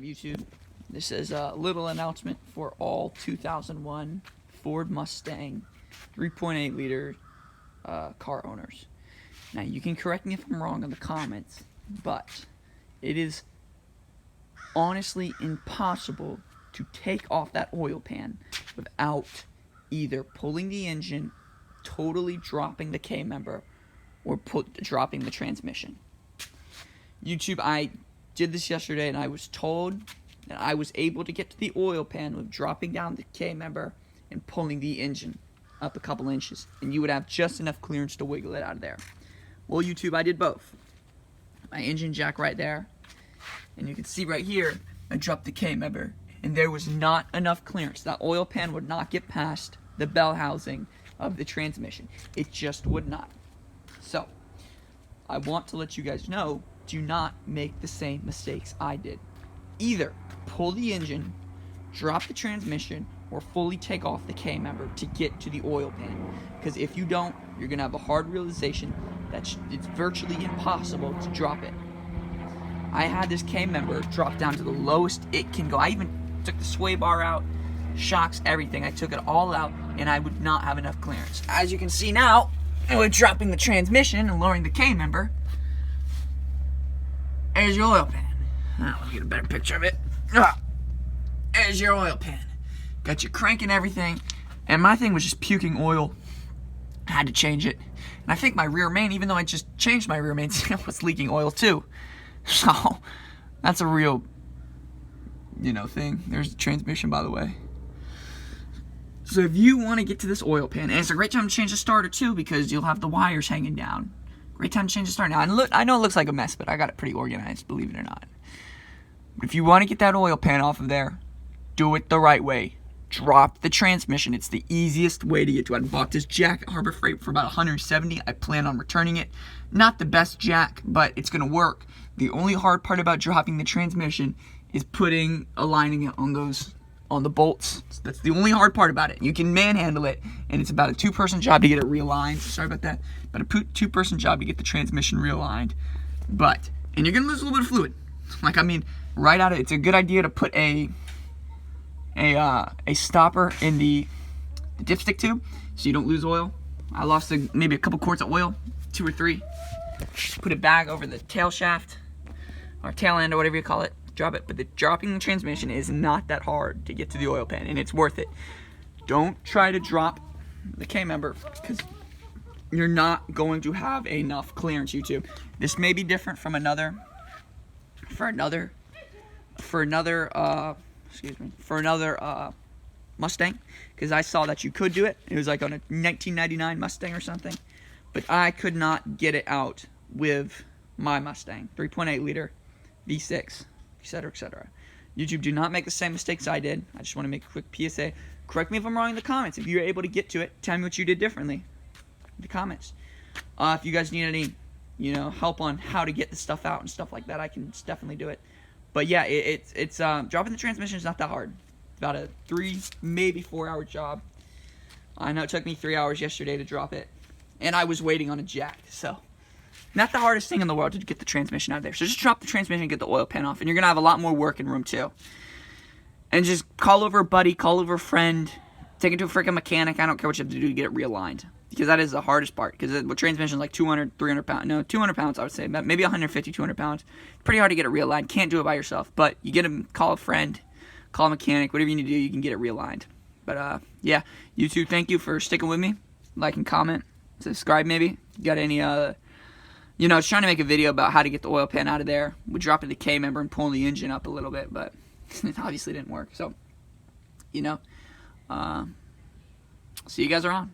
up, YouTube? This is a little announcement for all 2001 Ford Mustang 3.8 liter car owners. Now, you can correct me if I'm wrong in the comments, but it is honestly impossible to take off that oil pan without either pulling the engine, totally dropping the K-member, or dropping the transmission. YouTube, I did this yesterday and I was told that I was able to get to the oil pan with dropping down the K-member and pulling the engine up a couple inches, and you would have just enough clearance to wiggle it out of there. Well, YouTube, I did both. My engine jack right there, and you can see right here, I dropped the K-member, and there was not enough clearance. That oil pan would not get past the bell housing of the transmission. It just would not. So, I want to let you guys know, do not make the same mistakes I did. Either pull the engine, drop the transmission, or fully take off the K-member to get to the oil pan. Because if you don't, you're going to have a hard realization that it's virtually impossible to drop it. I had this K-member drop down to the lowest it can go. I even took the sway bar out, shocks, everything. I took it all out, and I would not have enough clearance. As you can see now, with dropping the transmission and lowering the K-member, there's your oil pan. Now, let me get a better picture of it. There's your oil pan. Got your crank and everything, and my thing was just puking oil. I had to change it. And I think my rear main, even though I just changed my rear main, was leaking oil too. So, that's a real, thing. There's the transmission, by the way. So if you want to get to this oil pan, and it's a great time to change the starter too, because you'll have the wires hanging down. Great time to change the starter. Now, I know it looks like a mess, but I got it pretty organized, believe it or not. But if you want to get that oil pan off of there, do it the right way. Drop the transmission. It's the easiest way to get to it. I bought this jack at Harbor Freight for about $170. I plan on returning it. Not the best jack, but it's going to work. The only hard part about dropping the transmission is aligning it on the bolts. That's the only hard part about it. You can manhandle it, and it's about a two-person job to get it realigned. Sorry about that. But a two-person job to get the transmission realigned. And you're going to lose a little bit of fluid. Right out of it, it's a good idea to put a stopper in the dipstick tube so you don't lose oil. I lost maybe a couple quarts of oil, 2 or 3. Put it back over the tail shaft or tail end or whatever you call it. Drop it. But dropping the transmission is not that hard to get to the oil pan, and it's worth it. Don't try to drop the K-member because you're not going to have enough clearance, YouTube. This may be different from another Mustang, because I saw that you could do it. It was like on a 1999 Mustang or something, but I could not get it out with my Mustang 3.8 liter V6, etc., etc. YouTube, do not make the same mistakes I did. I just want to make a quick PSA. Correct me if I'm wrong in the comments. If you're able to get to it, tell me what you did differently in the comments. If you guys need any help on how to get the stuff out and stuff like that, I can definitely do it. But yeah, it's dropping the transmission is not that hard. It's about a 3, maybe 4 hour job. I know it took me 3 hours yesterday to drop it, and I was waiting on a jack. So, not the hardest thing in the world to get the transmission out of there. So just drop the transmission and get the oil pan off, and you're gonna have a lot more working room too. And just call over a buddy, call over a friend, take it to a freaking mechanic. I don't care what you have to do to get it realigned, because that is the hardest part. Because the transmission is like 200, 300 pounds. No, 200 pounds, I would say. Maybe 150, 200 pounds. Pretty hard to get it realigned. Can't do it by yourself. But you get them, call a friend, call a mechanic, whatever you need to do, you can get it realigned. But yeah, you two, thank you for sticking with me. Like and comment, subscribe maybe. You got any I was trying to make a video about how to get the oil pan out of there. We dropped the K-member and pulling the engine up a little bit, but it obviously didn't work. So, see you guys around.